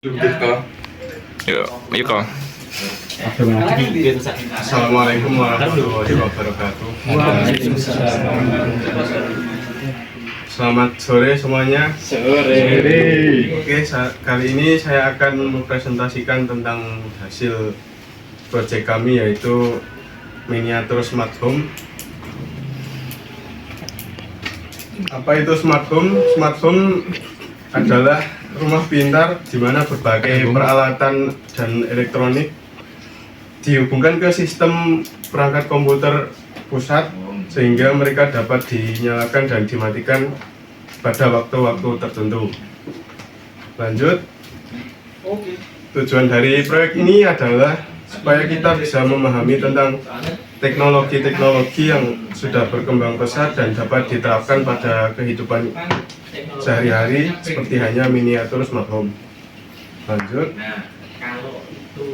Yuk, yuk kok. Assalamualaikum warahmatullahi wabarakatuh. Selamat sore semuanya. Oke, kali ini saya akan mempresentasikan tentang hasil proyek kami, yaitu miniatur smart home. Apa itu smart home? Smart home adalah rumah pintar di mana berbagai peralatan dan elektronik dihubungkan ke sistem perangkat komputer pusat sehingga mereka dapat dinyalakan dan dimatikan pada waktu-waktu tertentu. Lanjut, tujuan dari proyek ini adalah supaya kita bisa memahami tentang teknologi-teknologi yang sudah berkembang pesat dan dapat diterapkan pada kehidupan sehari-hari seperti hanya miniatur smart home. Lanjut,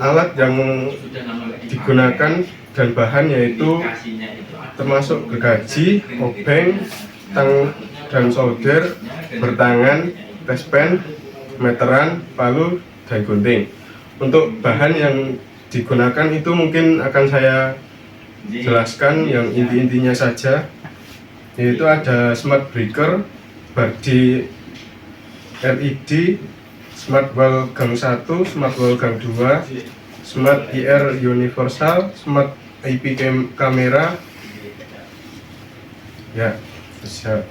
alat yang digunakan dan bahan yaitu termasuk gergaji, obeng, tang dan solder, bertangan, tespen, meteran, palu, dan gunting. Untuk bahan yang digunakan itu mungkin akan saya jelaskan yang inti-intinya saja, yaitu ada smart breaker, body LED, smart wall gang 1, smart wall gang 2, smart IR universal, smart IP kamera. Ya, bisa.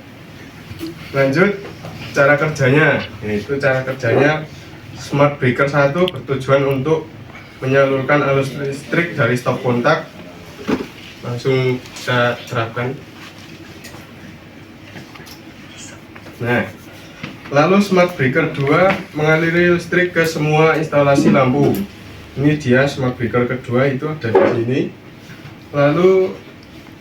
Lanjut, cara kerjanya, yaitu cara kerjanya smart breaker 1 bertujuan untuk menyalurkan arus listrik dari stop kontak. Langsung kita terapkan. Nah, lalu smart breaker 2 mengaliri listrik ke semua instalasi lampu. Ini dia smart breaker kedua, itu ada di sini. Lalu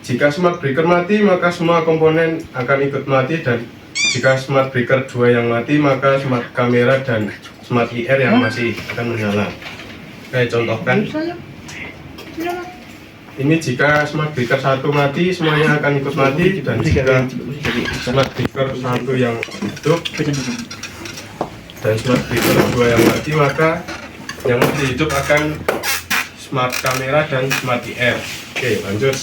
jika smart breaker mati maka semua komponen akan ikut mati, dan jika smart breaker 2 yang mati maka smart kamera dan smart IR yang masih akan menyala. Saya contohkan. Ini jika smart breaker 1 mati, semuanya akan ikut mati, dan jika smart breaker 1 yang hidup dan smart breaker 2 yang mati, maka yang masih hidup akan smart kamera dan smart IR. Oke, lanjut.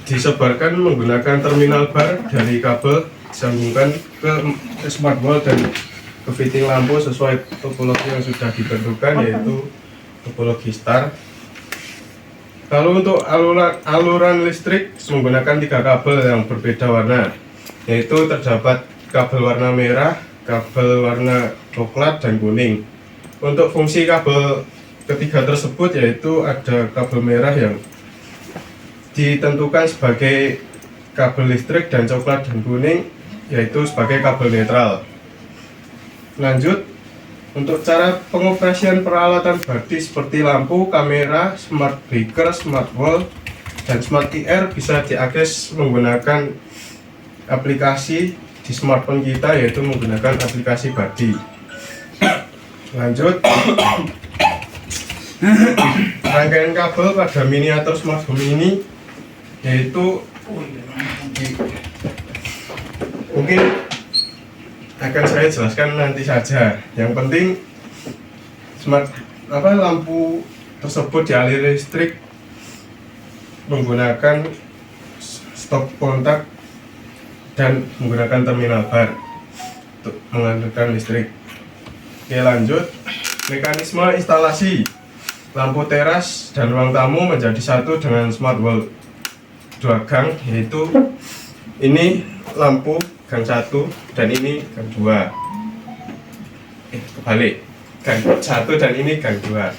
Disebarkan menggunakan terminal bar dari kabel, disambungkan ke smart wall dan ke fitting lampu sesuai topologi yang sudah ditentukan, yaitu topologi star. Lalu untuk aluran listrik menggunakan 3 kabel yang berbeda warna, yaitu terdapat kabel warna merah, kabel warna coklat, dan kuning. Untuk fungsi kabel ketiga tersebut yaitu ada kabel merah yang ditentukan sebagai kabel listrik, dan coklat dan kuning yaitu sebagai kabel netral. Lanjut, untuk cara pengoperasian peralatan body seperti lampu, kamera, smart breaker, smart wall, dan smart IR bisa diakses menggunakan aplikasi di smartphone kita, yaitu menggunakan aplikasi body. Lanjut, rangkaian kabel pada miniatur smart home ini yaitu mungkin akan saya jelaskan nanti saja. Yang penting lampu tersebut dialiri listrik menggunakan stop kontak dan menggunakan terminal bar untuk mengalirkan listrik. Oke, lanjut, mekanisme instalasi lampu teras dan ruang tamu menjadi satu dengan smart wall 2 gang, yaitu ini lampu gang 1 dan ini gang 2. Kebalik, gang 1 dan ini gang 2.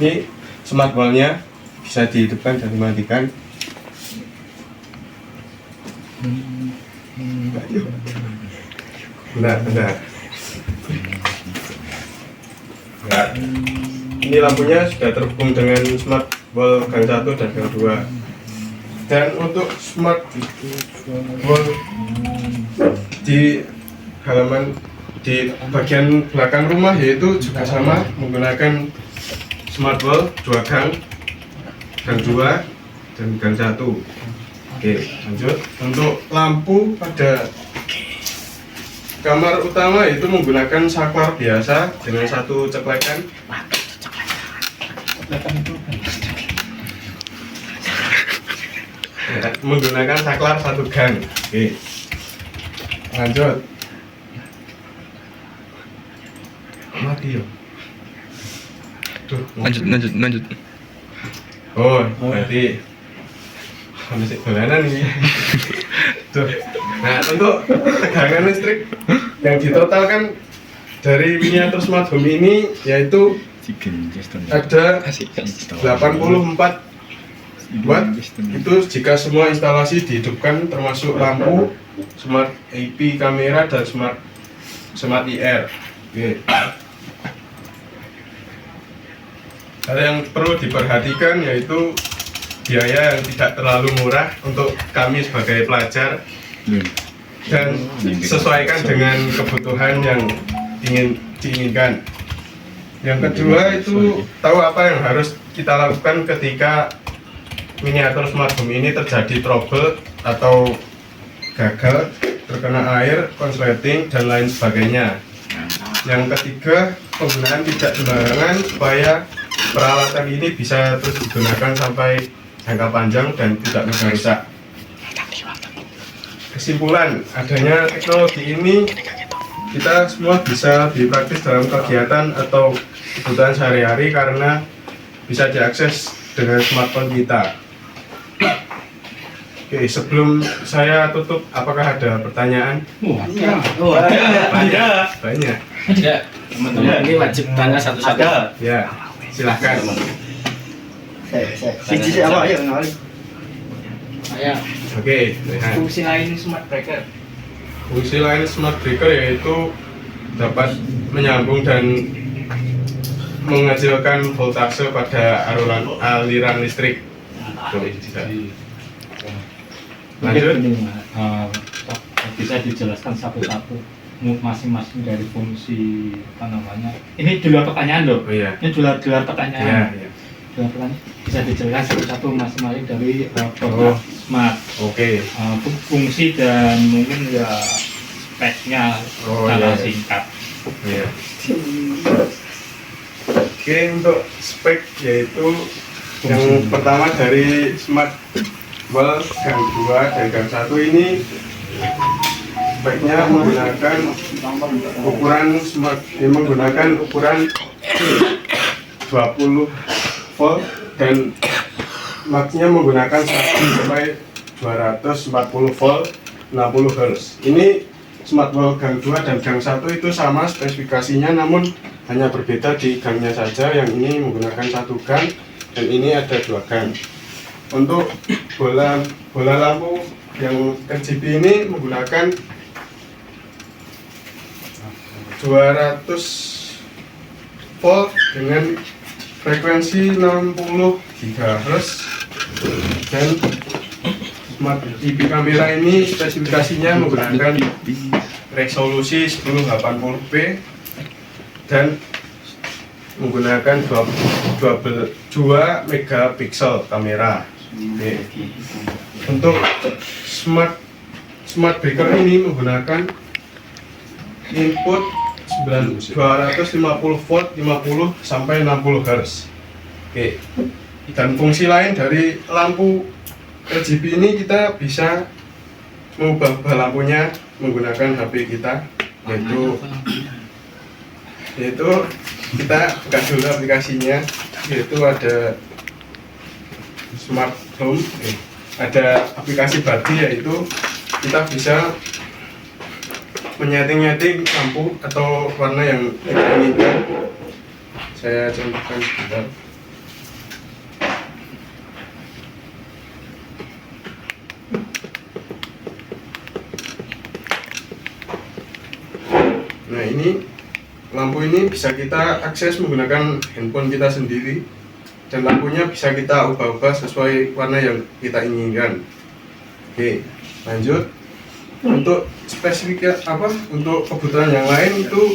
Ini smart wall-nya bisa dihidupkan dan dimatikan. Benar. Nah, ini lampunya sudah terhubung dengan smart wall gang 1 dan gang 2. Dan untuk smart wall di halaman di bagian belakang rumah yaitu juga sama, menggunakan smart wall 2 gang 2 dan gang 1. Oke, lanjut. Untuk lampu pada kamar utama itu menggunakan saklar biasa dengan satu ceklekan. Ya, menggunakan saklar satu gang. Oke. Lanjut. Mati ya. Tuh, Lanjut. oh, berarti masih dolanan ini. Tuh. Nah, untuk tegangan listrik yang ditotalkan dari miniatur smart home ini yaitu ada 84 watt. Itu jika semua instalasi dihidupkan termasuk lampu, smart IP kamera dan smart IR. Oke. Hal yang perlu diperhatikan yaitu biaya yang tidak terlalu murah untuk kami sebagai pelajar dan sesuaikan dengan kebutuhan yang diinginkan. Yang kedua itu tahu apa yang harus kita lakukan ketika miniatur smart home ini terjadi trouble atau gagal, terkena air, konsleting, dan lain sebagainya. Yang ketiga, penggunaan tidak sembarangan supaya peralatan ini bisa terus digunakan sampai jangka panjang dan tidak mudah rusak. Kesimpulan, adanya teknologi ini kita semua bisa dipraktis dalam kegiatan atau kebutuhan sehari-hari karena bisa diakses dengan smartphone kita. Oke, sebelum saya tutup, apakah ada pertanyaan? Banyak. Ada. Teman-teman ini wajib tanya satu-satu. Ya, silahkan. Siji apa ayo kenalin. Saya Oke, lihat. fungsi lain smart breaker. Fungsi lain smart breaker yaitu dapat menyambung dan menghasilkan voltase pada aliran listrik. Tuh, bisa. Lanjut. Bisa dijelaskan satu-satu masing-masing dari fungsi apa namanya? Ini di luar pertanyaan loh. Oh iya. Ini di luar pertanyaan. Iya. Di luar pertanyaan. Bisa dijelaskan satu-satu masing-masing dari produk smart. Oke. Fungsi dan mungkin ya speknya secara iya. singkat. Iya. Oke, untuk spek yaitu yang pertama dari smart wall gang 2 dan gang 1 ini speknya menggunakan ukuran 20 volt dan max-nya menggunakan 1 sampai 240 volt 60 Hz. Ini smart wall gang 2 dan gang 1 itu sama spesifikasinya, namun hanya berbeda di gangnya saja. Yang ini menggunakan 1 gang dan ini ada 2 gang. Untuk bola lampu yang RGB ini menggunakan 200 volt dengan frekuensi 60 GHz dan smart TV kamera ini spesifikasinya menggunakan resolusi 1080p dan menggunakan 2 megapiksel kamera. Oke. Untuk smart breaker ini menggunakan input 250 volt 50 sampai 60 Hz. Oke. Dan fungsi lain dari lampu RGB ini kita bisa mengubah lampunya menggunakan HP kita, yaitu kita buka dulu aplikasinya, yaitu ada smart home, ada aplikasi Badi, yaitu kita bisa menyeting lampu atau warna yang kita inginkan. Saya contohkan sebentar. Nah, ini lampu ini bisa kita akses menggunakan handphone kita sendiri dan lampunya bisa kita ubah-ubah sesuai warna yang kita inginkan. Oke, lanjut. Untuk untuk kebutuhan yang lain itu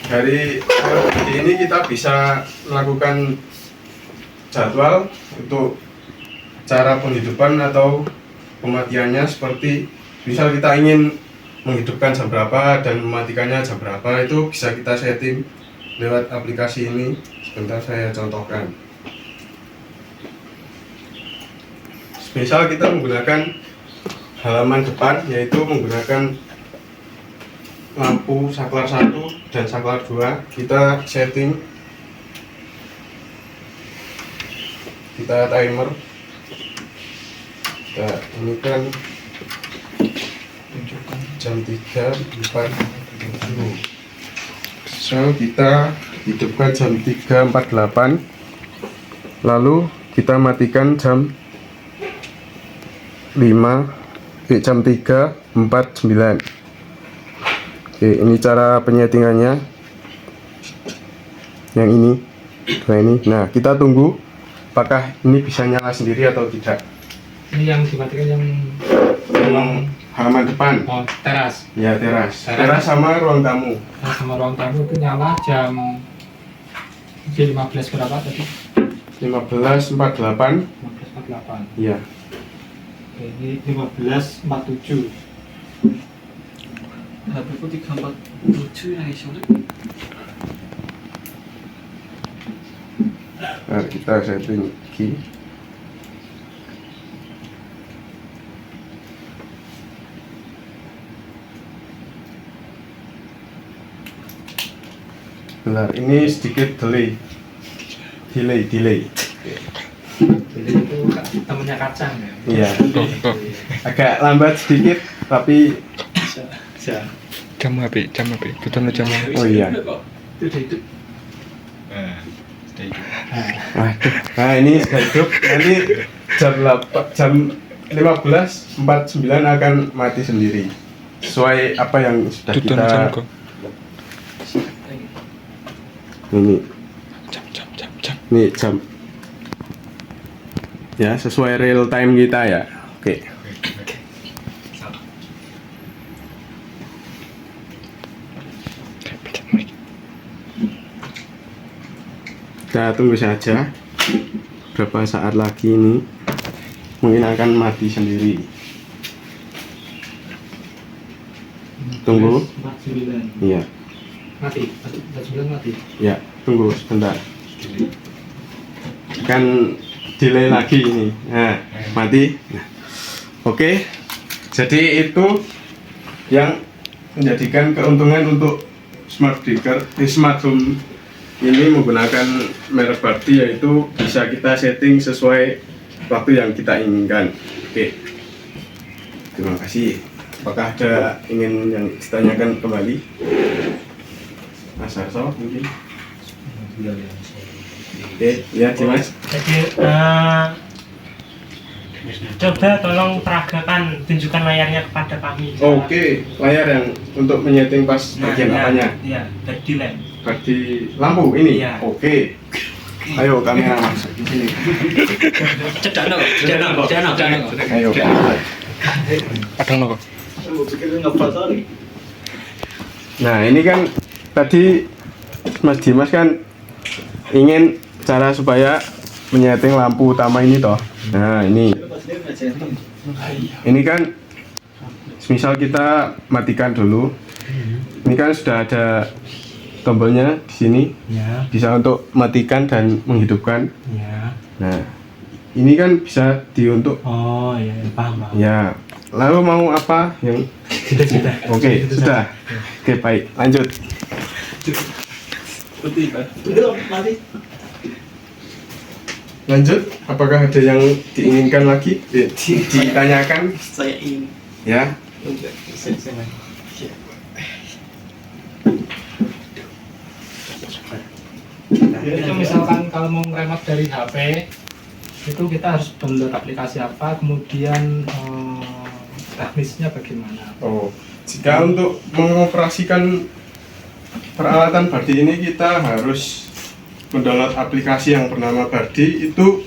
dari LED ini kita bisa melakukan jadwal untuk cara penghidupan atau pematiannya, seperti misal kita ingin menghidupkan jam berapa dan mematikannya jam berapa itu bisa kita setting lewat aplikasi ini. Sebentar saya contohkan. Misal kita menggunakan halaman depan, yaitu menggunakan lampu saklar 1 dan saklar 2, kita setting, kita timer, kita ini kan jam 3.47. So kita hidupkan jam 3.48, lalu kita matikan jam 3.49. Oke, ini cara penyetingannya. Yang ini, nah ini. Nah, kita tunggu apakah ini bisa nyala sendiri atau tidak. Ini yang dimatikan yang Halaman depan. oh, teras. Ya, teras sama ruang tamu. Nah, sama ruang tamu itu nyala jam 15 berapa tadi? 15.48. 15.48. Iya. Oke, ini 15.47. HP ku 347 yang iso. Nah, kita setting key. Benar, ini sedikit delay. Jadi itu temennya kacang ya. Iya, Kok. agak lambat sedikit, tapi Bisa. Jam HP. Betul jam HP. oh iya. Itu udah hidup. Waduh, nah ini sudah hidup. Nanti jam 15.49 akan mati sendiri. Sesuai apa yang sudah Betul kita jam kok. ini. Jam. Nih jam. Ya, sesuai real time kita ya. Oke. Kita tunggu saja berapa saat lagi ini mungkin akan mati sendiri. Tunggu. 49. Iya, Mati. 49 mati. ya, tunggu sebentar. Kan delay lagi ini. Nah, mati. Nah, oke. Jadi itu yang menjadikan keuntungan untuk smart breaker di smart home ini menggunakan merek Bardi, yaitu bisa kita setting sesuai waktu yang kita inginkan. Oke, terima kasih. Apakah ada ingin yang ditanyakan kembali? Mas Arso mungkin? Oke, ya Dimas. Jadi coba tolong peragakan, tunjukkan layarnya kepada kami. Oke, layar yang untuk menyeting pas bagian apanya? Iya, Bardi lamp. Bardi lampu ini? Iya. Oke. Ayo kamera masuk di sini. Cedano. Ayo. Padang kok. Nah, ini kan tadi Mas Dimas kan ingin cara supaya menyeting lampu utama ini toh. Nah, ini kan misal kita matikan dulu. Ini kan sudah ada tombolnya di sini. Ya, Bisa untuk matikan dan menghidupkan. ya. Nah, ini kan bisa untuk Oh, ya, paham. ya. Lalu mau apa yang Sudah. Oke, sudah. Oke, baik. Lanjut. Lanjut. Apakah ada yang diinginkan lagi? Ditanyakan? Saya ingin. Ya. Itu misalkan kalau mau ngeremote dari HP itu kita harus download aplikasi apa, kemudian teknisnya bagaimana. Oh, jika untuk mengoperasikan peralatan Bardi ini kita harus mendownload aplikasi yang bernama Bardi. Itu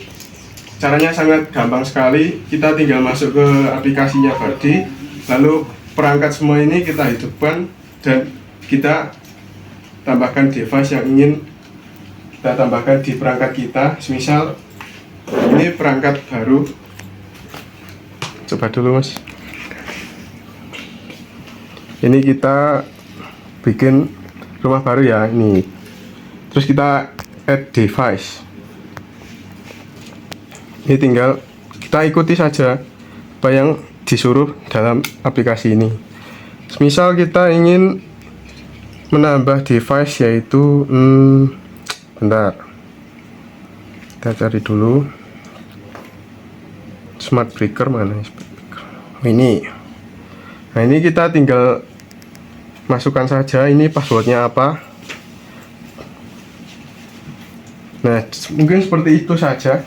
caranya sangat gampang sekali. Kita tinggal masuk ke aplikasinya Bardi, lalu perangkat semua ini kita hidupkan dan kita tambahkan device yang ingin kita tambahkan di perangkat kita. Misal ini perangkat baru. Coba dulu Mas. Ini kita bikin rumah baru ya, ini. Terus kita add device. Ini tinggal kita ikuti saja apa yang disuruh dalam aplikasi ini. Misal kita ingin menambah device yaitu bentar, kita cari dulu smart breaker mana. Oh, ini. Nah, ini kita tinggal masukkan saja ini passwordnya apa. Nah, mungkin seperti itu saja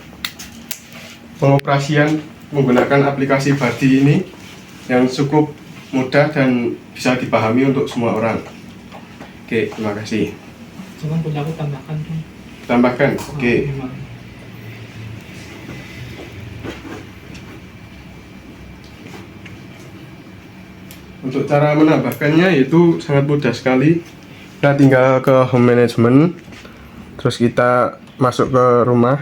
pengoperasian menggunakan aplikasi Bardi ini yang cukup mudah dan bisa dipahami untuk semua orang. Oke, terima kasih. Cuman punya aku tambahkan dong. Tambahkan, oke. Untuk cara menambahkannya itu sangat mudah sekali. Kita tinggal ke home management, terus kita masuk ke rumah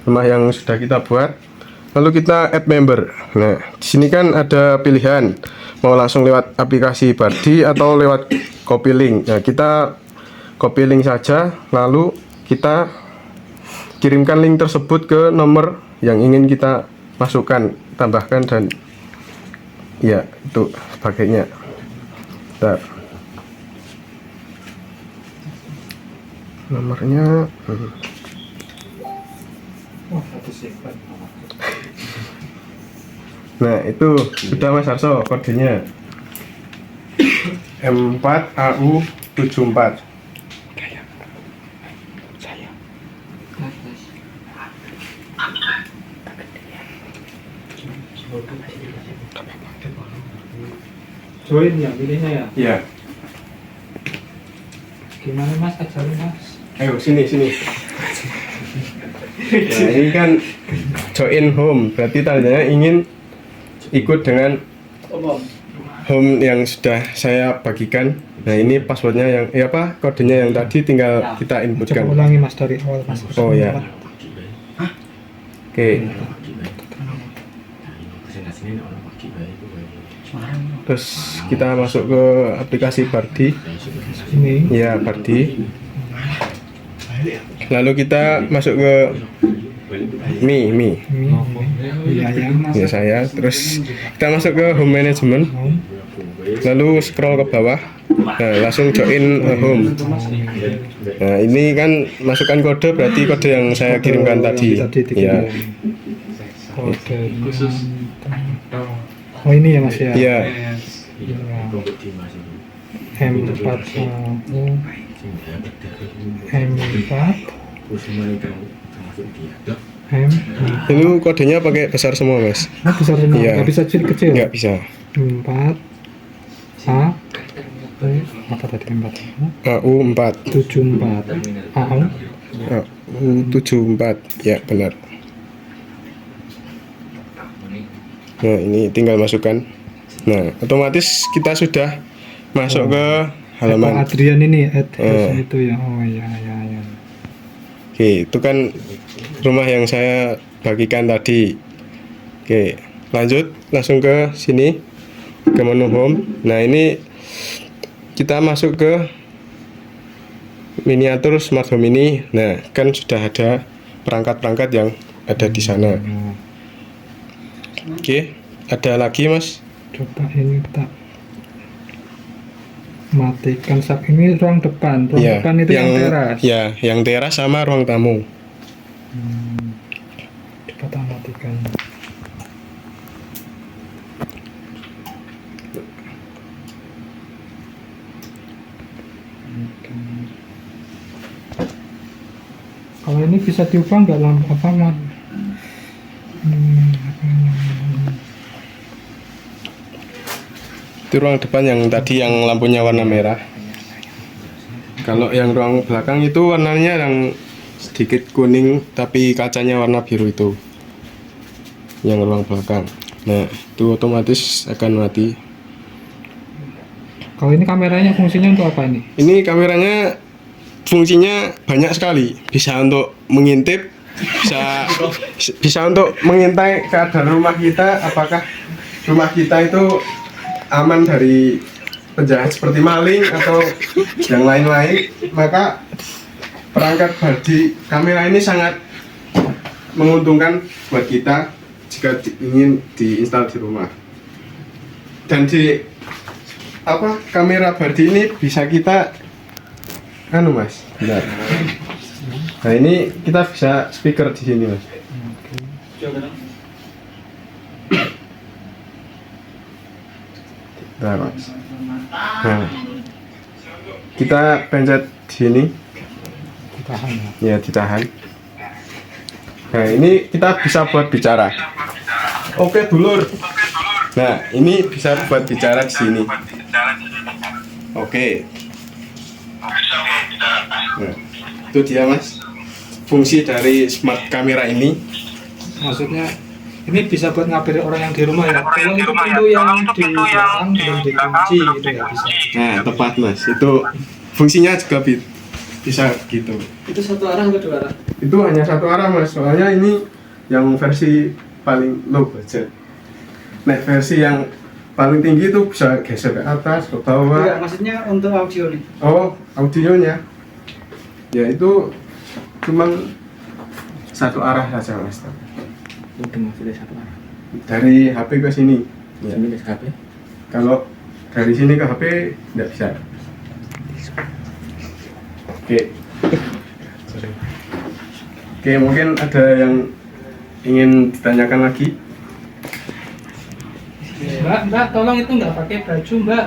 yang sudah kita buat, lalu kita add member. Nah, di sini kan ada pilihan mau langsung lewat aplikasi Bardi atau lewat copy link. Nah, kita copy link saja, lalu kita kirimkan link tersebut ke nomor yang ingin kita masukkan, tambahkan, dan ya itu sebagainya. Bentar. Nomornya Wah, satu simpan. nah itu sudah Mas Harso kodenya M4AU74. Saya. Join ya, pilihnya ya. Ya, Gimana Mas, ajarin Mas. ayo sini. Nah, ini kan join home, berarti tandanya ingin ikut dengan home yang sudah saya bagikan. Nah, ini passwordnya yang kodenya yang tadi tinggal kita Coba inputkan. ulangi Mas dari awal Mas. Oh ya. Oke. Terus kita masuk ke aplikasi Bardi. Ini. Ya, Bardi. Lalu kita masuk ke Mi. Iya ya Mas. Ya saya. Terus kita masuk ke home management. Lalu scroll ke bawah. Nah, langsung join home. Nah, ini kan masukkan kode, berarti kode yang saya kirimkan tadi. Ya. Kode oh ini ya Mas ya. Iya. M4 M Itu kodenya pakai besar semua, Mas. besar semua, Iya. nggak bisa kecil. Nggak bisa. 4 A apa tadi 4 AU4. 74 AU AU74. Ya, benar. Nah, ini tinggal masukkan. Nah, otomatis kita sudah masuk ke halaman. Adrian ini itu ya. Oh ya. Oke, itu kan rumah yang saya bagikan tadi. Oke, lanjut langsung ke sini, ke menu home. Nah, ini kita masuk ke miniatur smart home ini. Nah, kan sudah ada perangkat-perangkat yang ada di sana. Oke, ada lagi, Mas? Coba ini tak matikan ini ruang depan. Ruang Ya, depan itu yang teras. Ya, yang teras sama ruang tamu. Coba tak matikan. Kalau ini bisa diubah nggak lampu apa Mat? Itu ruang depan yang tadi yang lampunya warna merah. Kalau yang ruang belakang itu warnanya yang sedikit kuning tapi kacanya warna biru itu. Yang ruang belakang. Nah, itu otomatis akan mati. Kalau ini kameranya fungsinya untuk apa ini? Ini kameranya fungsinya banyak sekali. Bisa untuk mengintip, bisa untuk mengintai keadaan rumah kita, apakah rumah kita itu aman dari penjahat seperti maling atau yang lain-lain, maka perangkat body kamera ini sangat menguntungkan buat kita jika ingin diinstal di rumah. Dan di kamera body ini bisa kita Mas. Benar. Nah, ini kita bisa speaker di sini, Mas. Nah, Mas. Nah, kita pencet di sini. Ditahan ya. Ya, ditahan. Nah, ini kita bisa buat bicara. Oke, dulur. Nah, ini bisa buat bicara di sini. Oke. Nah, itu dia, Mas. Fungsi dari smart kamera ini. Maksudnya ini bisa buat ngabarin orang yang di rumah ya. Kalau itu pintu yang di belakang belum dikunci gitu ya bisa. Nah, tepat, Mas. Itu fungsinya juga bisa gitu. Itu satu arah atau dua arah? Itu hanya satu arah, Mas. Soalnya ini yang versi paling low budget. Nah, versi yang paling tinggi itu bisa geser ke atas, ke bawah. Enggak, maksudnya untuk audio nih. Oh, audionya. Ya itu cuma satu arah saja, Mas. Udah maksudnya satu arah. Dari HP ke sini. Ya. Sini ke HP. Kalau dari sini ke HP tidak bisa. Oke. Oke, mungkin ada yang ingin ditanyakan lagi. Mbak, tolong itu nggak pakai baju, Mbak.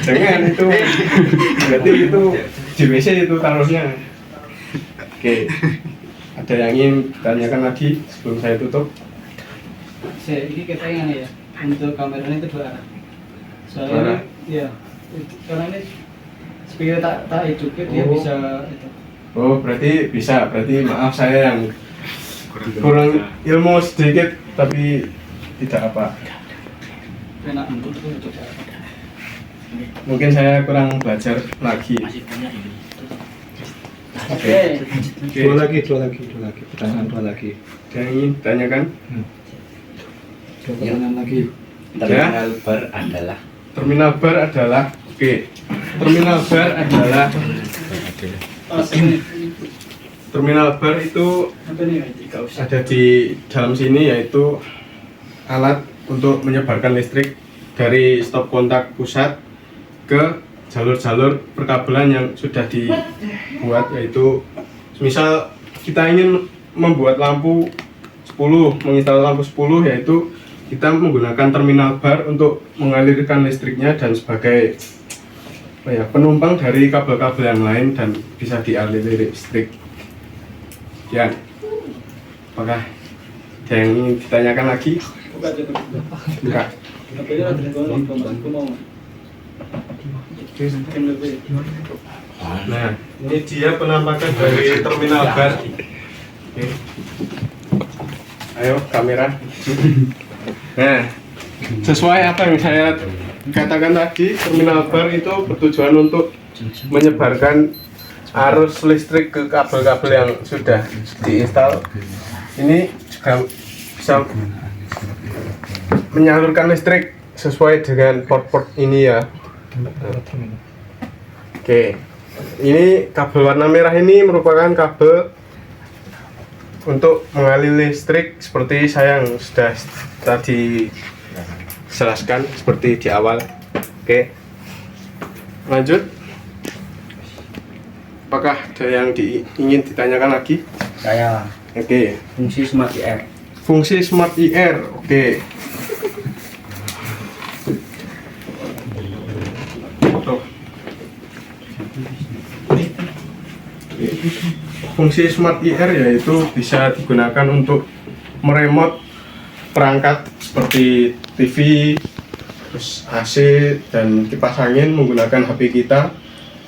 Jangan itu. Berarti itu di WC itu taruhnya. Oke. Ada yang ingin ditanyakan lagi sebelum saya tutup? Ini kita yang ya, untuk kameranya itu dua arah. Dua arah? Soalnya ya, karena ini speaker tak hidupin dia Oh. bisa itu. Oh, berarti bisa. Berarti maaf saya yang kurang ilmu sedikit tapi tidak apa. Enak untuk itu. Mungkin saya kurang belajar lagi. Masih banyak ini. Oke. Oke. Dua lagi. Pertanyaan dua lagi. Ada yang ingin ditanyakan? Dua pertanyaan lagi. Terminal bar adalah Terminal bar adalah oke. Terminal bar adalah terminal bar itu Apa nih? Enggak usah. ada di dalam sini, yaitu alat untuk menyebarkan listrik dari stop kontak pusat ke jalur-jalur perkabelan yang sudah dibuat, yaitu misal kita ingin membuat lampu 10, menginstal lampu 10, yaitu kita menggunakan terminal bar untuk mengalirkan listriknya dan sebagai penumpang dari kabel-kabel yang lain dan bisa dialiri listrik. Ya, apakah ada yang ingin ditanyakan lagi? Buka aja tuh. Buka. Tapi ini ada di bawah, aku mau. Nah, ini dia penampakan dari terminal bar. Oke. Ayo, kamera. Nah, sesuai apa yang saya katakan tadi, terminal bar itu bertujuan untuk menyebarkan arus listrik ke kabel-kabel yang sudah diinstal. Ini juga bisa menyalurkan listrik sesuai dengan port-port ini ya. Oke, ini kabel warna merah ini merupakan kabel untuk mengalir listrik seperti saya yang sudah tadi jelaskan seperti di awal. Oke, lanjut. Apakah ada yang ingin ditanyakan lagi? saya Oke, fungsi smart IR. fungsi smart IR. Oke. Tuh. Fungsi smart IR yaitu bisa digunakan untuk meremote perangkat seperti TV, terus AC dan kipas angin menggunakan HP kita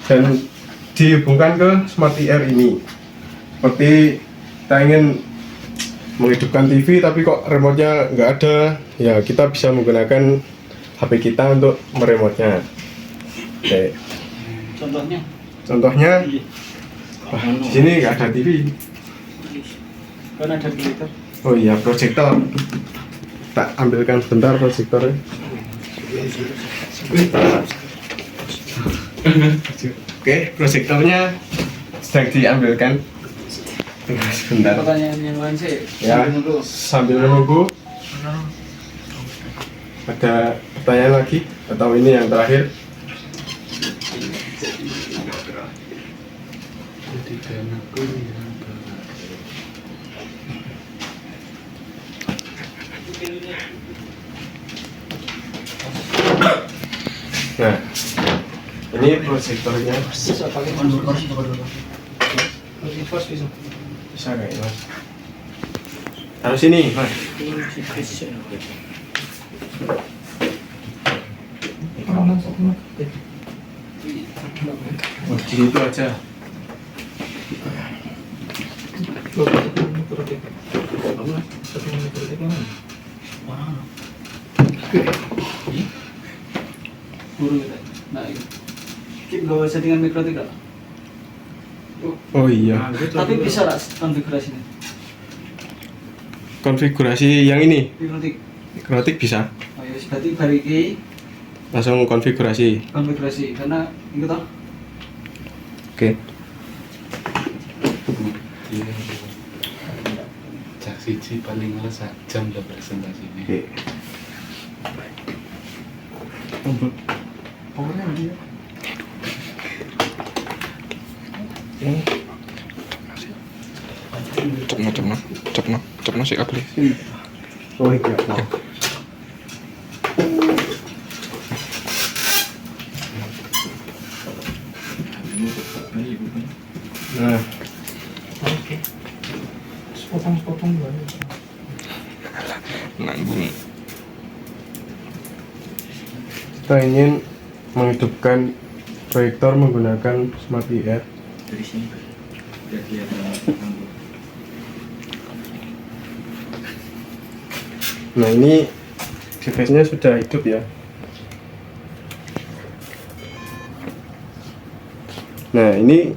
dan dihubungkan ke smart IR ini. Seperti kita ingin menghidupkan TV tapi kok remote-nya nggak ada, ya kita bisa menggunakan HP kita untuk meremote-nya. Oke. Contohnya, wah, di sini nggak ada TV. Kan ada filter. Oh iya, proyektor. Tak ambilkan sebentar proyektornya. Oke, proyektornya sedang diambilkan. Tunggu sebentar. Pertanyaan yang lain sih. Ya, sambil menunggu. Ada pertanyaan lagi atau ini yang terakhir? Nah, ini proyektornya Bisa pakai konverter dulu. Bisa. bisa nggak ya, Mas? Taruh sini, Mas. Oh, di situ aja. Buru kita. Nah, ini. Kita bawa settingan mikrotik nggak? Oh iya. Tapi bisa nggak konfigurasinya? Konfigurasi yang ini, Mikrotik. mikrotik bisa. Oh ya, berarti bariki Langsung konfigurasi. konfigurasi karena itu toh. Oke. Cak siji paling males sak jam lah presentasi ini. Oke. Pokoknya dia. cepno sih abli. Oh iya. Nah, Oke. Sepotong-sepotong banyak. Nanggung. kita ingin menghidupkan proyektor menggunakan Smart VR. Dari sini biar kelihatan. Nah, ini device-nya sudah hidup ya. Nah, ini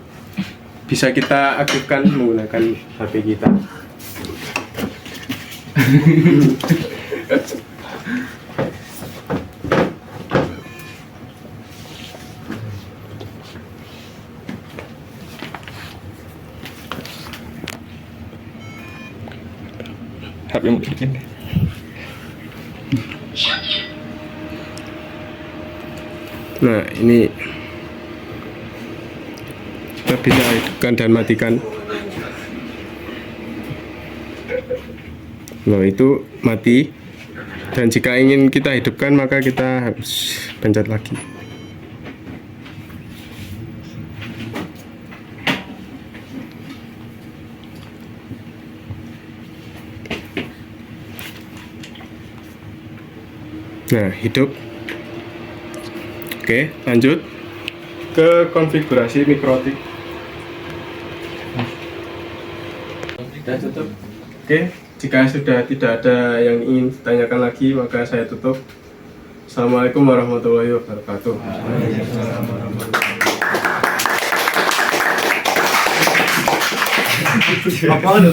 bisa kita aktifkan menggunakan HP kita. HP mau bikin deh. Nah, ini kita bisa hidupkan dan matikan. Nah, itu mati. Dan jika ingin kita hidupkan, maka kita harus pencet lagi. Nah, hidup. Oke, lanjut ke konfigurasi mikrotik. Sudah tutup. Oke, jika sudah tidak ada yang ingin ditanyakan lagi, maka saya tutup. Assalamualaikum warahmatullahi wabarakatuh. Apa lu?